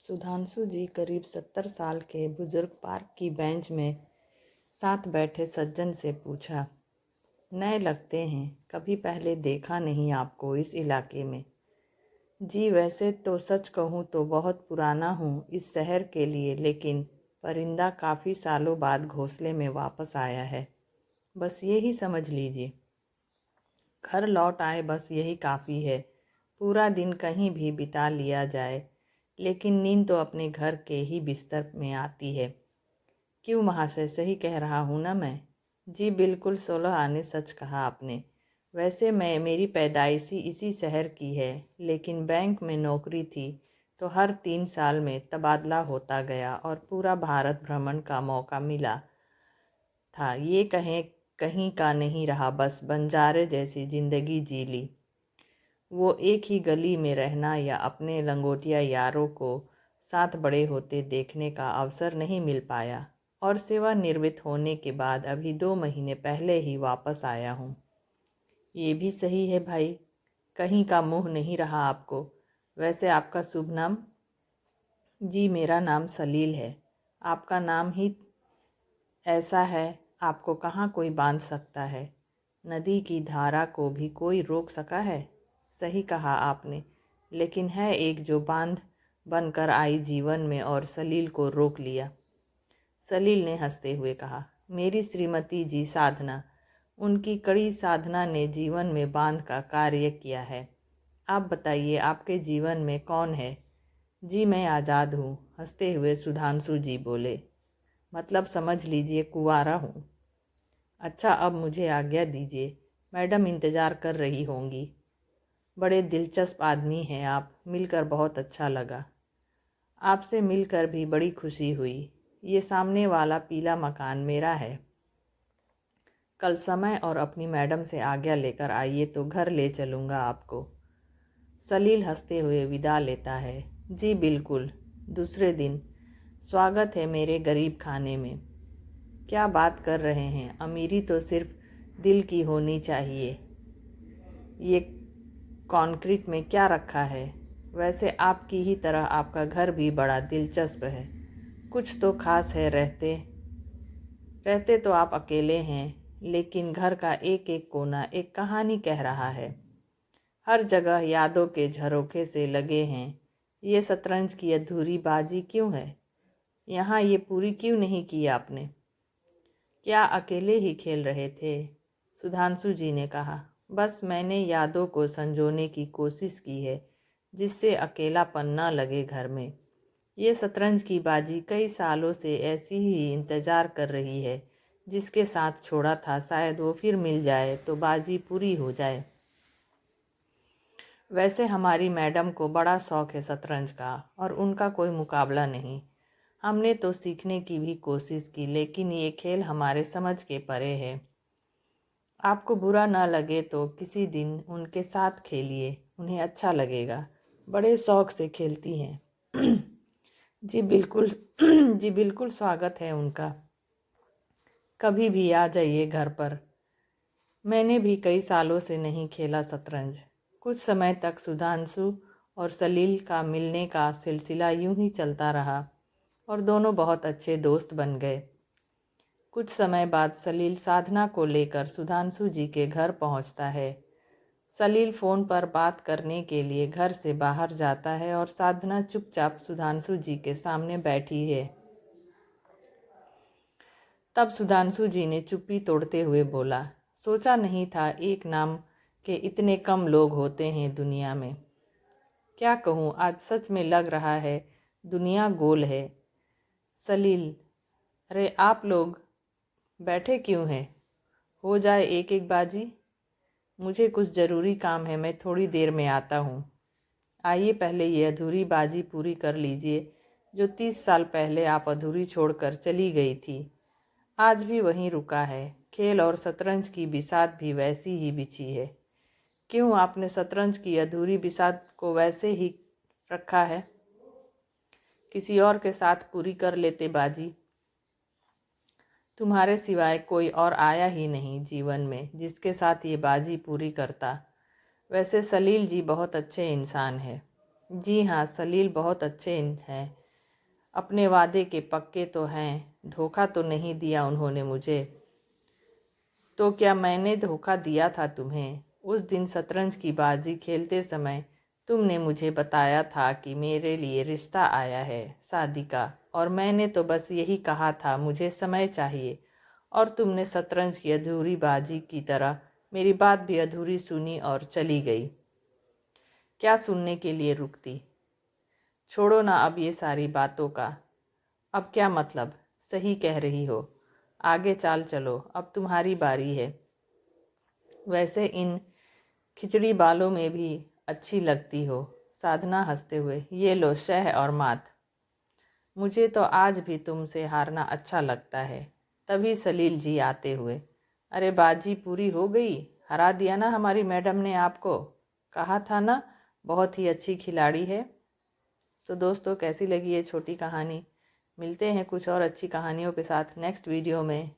सुधांशु जी करीब 70 साल के बुजुर्ग पार्क की बेंच में साथ बैठे सज्जन से पूछा, नए लगते हैं, कभी पहले देखा नहीं आपको इस इलाके में। जी वैसे तो सच कहूँ तो बहुत पुराना हूँ इस शहर के लिए, लेकिन परिंदा काफ़ी सालों बाद घोंसले में वापस आया है, बस यही समझ लीजिए। घर लौट आए बस यही काफ़ी है। पूरा दिन कहीं भी बिता लिया जाए, लेकिन नींद तो अपने घर के ही बिस्तर में आती है। क्यों महाशय, सही कह रहा हूँ ना मैं? जी बिल्कुल, 16 आने सच कहा आपने। वैसे मेरी पैदाइशी इसी शहर की है, लेकिन बैंक में नौकरी थी तो हर 3 साल में तबादला होता गया और पूरा भारत भ्रमण का मौका मिला था। ये कहें कहीं का नहीं रहा, बस बंजारे जैसी ज़िंदगी जी ली। वो एक ही गली में रहना या अपने लंगोटिया यारों को साथ बड़े होते देखने का अवसर नहीं मिल पाया, और सेवानिवृत्त होने के बाद अभी 2 महीने पहले ही वापस आया हूँ। ये भी सही है भाई, कहीं का मुँह नहीं रहा आपको। वैसे आपका शुभ नाम? जी मेरा नाम सलील है। आपका नाम ही ऐसा है, आपको कहाँ कोई बांध सकता है। नदी की धारा को भी कोई रोक सका है? सही कहा आपने, लेकिन है एक जो बांध बनकर आई जीवन में और सलील को रोक लिया। सलील ने हंसते हुए कहा, मेरी श्रीमती जी साधना। उनकी कड़ी साधना ने जीवन में बांध का कार्य किया है। आप बताइए, आपके जीवन में कौन है? जी मैं आज़ाद हूँ, हंसते हुए सुधांशु जी बोले। मतलब समझ लीजिए, कुंवारा हूँ। अच्छा, अब मुझे आज्ञा दीजिए, मैडम इंतज़ार कर रही होंगी। बड़े दिलचस्प आदमी हैं आप, मिलकर बहुत अच्छा लगा। आपसे मिलकर भी बड़ी खुशी हुई। ये सामने वाला पीला मकान मेरा है। कल समय और अपनी मैडम से आज्ञा लेकर आइए तो घर ले चलूँगा आपको। सलील हंसते हुए विदा लेता है। जी बिल्कुल। दूसरे दिन, स्वागत है मेरे गरीब खाने में। क्या बात कर रहे हैं, अमीरी तो सिर्फ दिल की होनी चाहिए। ये कंक्रीट में क्या रखा है? वैसे आपकी ही तरह आपका घर भी बड़ा दिलचस्प है। कुछ तो खास है। रहते रहते तो आप अकेले हैं, लेकिन घर का एक एक कोना एक कहानी कह रहा है। हर जगह यादों के झरोखे से लगे हैं। ये शतरंज की अधूरी बाजी क्यों है? यहाँ ये पूरी क्यों नहीं की आपने? क्या अकेले ही खेल रहे थे? सुधांशु जी ने कहा, बस मैंने यादों को संजोने की कोशिश की है, जिससे अकेलापन न लगे घर में। ये शतरंज की बाजी कई सालों से ऐसी ही इंतज़ार कर रही है। जिसके साथ छोड़ा था शायद वो फिर मिल जाए तो बाजी पूरी हो जाए। वैसे हमारी मैडम को बड़ा शौक है शतरंज का, और उनका कोई मुकाबला नहीं। हमने तो सीखने की भी कोशिश की, लेकिन ये खेल हमारे समझ के परे है। आपको बुरा ना लगे तो किसी दिन उनके साथ खेलिए, उन्हें अच्छा लगेगा। बड़े शौक से खेलती हैं। जी बिल्कुल। जी बिल्कुल, स्वागत है उनका। कभी भी आ जाइए घर पर। मैंने भी कई सालों से नहीं खेला शतरंज। कुछ समय तक सुधांशु और सलील का मिलने का सिलसिला यूं ही चलता रहा और दोनों बहुत अच्छे दोस्त बन गए। कुछ समय बाद सलील साधना को लेकर सुधांशु जी के घर पहुंचता है। सलील फ़ोन पर बात करने के लिए घर से बाहर जाता है और साधना चुपचाप सुधांशु जी के सामने बैठी है। तब सुधांशु जी ने चुप्पी तोड़ते हुए बोला, सोचा नहीं था एक नाम के इतने कम लोग होते हैं दुनिया में। क्या कहूँ, आज सच में लग रहा है दुनिया गोल है। सलील, अरे आप लोग बैठे क्यों हैं? हो जाए एक एक बाजी। मुझे कुछ ज़रूरी काम है, मैं थोड़ी देर में आता हूँ। आइए पहले ये अधूरी बाजी पूरी कर लीजिए, जो 30 साल पहले आप अधूरी छोड़कर चली गई थी। आज भी वहीं रुका है। खेल और शतरंज की बिसात भी वैसी ही बिछी है। क्यों, आपने शतरंज की अधूरी बिसात को वैसे ही रखा है? किसी और के साथ पूरी कर लेते बाजी। तुम्हारे सिवाय कोई और आया ही नहीं जीवन में जिसके साथ ये बाजी पूरी करता। वैसे सलील जी बहुत अच्छे इंसान हैं। जी हाँ, सलील बहुत अच्छे हैं। अपने वादे के पक्के तो हैं, धोखा तो नहीं दिया उन्होंने मुझे। तो क्या मैंने धोखा दिया था तुम्हें? उस दिन शतरंज की बाजी खेलते समय तुमने मुझे बताया था कि मेरे लिए रिश्ता आया है शादी का, और मैंने तो बस यही कहा था मुझे समय चाहिए, और तुमने शतरंज की अधूरी बाजी की तरह मेरी बात भी अधूरी सुनी और चली गई। क्या सुनने के लिए रुकती? छोड़ो ना अब ये सारी बातों का। अब क्या मतलब? सही कह रही हो, आगे चाल चलो, अब तुम्हारी बारी है। वैसे इन खिचड़ी बालों में भी अच्छी लगती हो। साधना हंसते हुए, ये लो शह और मात। मुझे तो आज भी तुमसे हारना अच्छा लगता है। तभी सलील जी आते हुए, अरे बाजी पूरी हो गई, हरा दिया ना हमारी मैडम ने आपको। कहा था ना बहुत ही अच्छी खिलाड़ी है। तो दोस्तों, कैसी लगी ये छोटी कहानी? मिलते हैं कुछ और अच्छी कहानियों के साथ नेक्स्ट वीडियो में।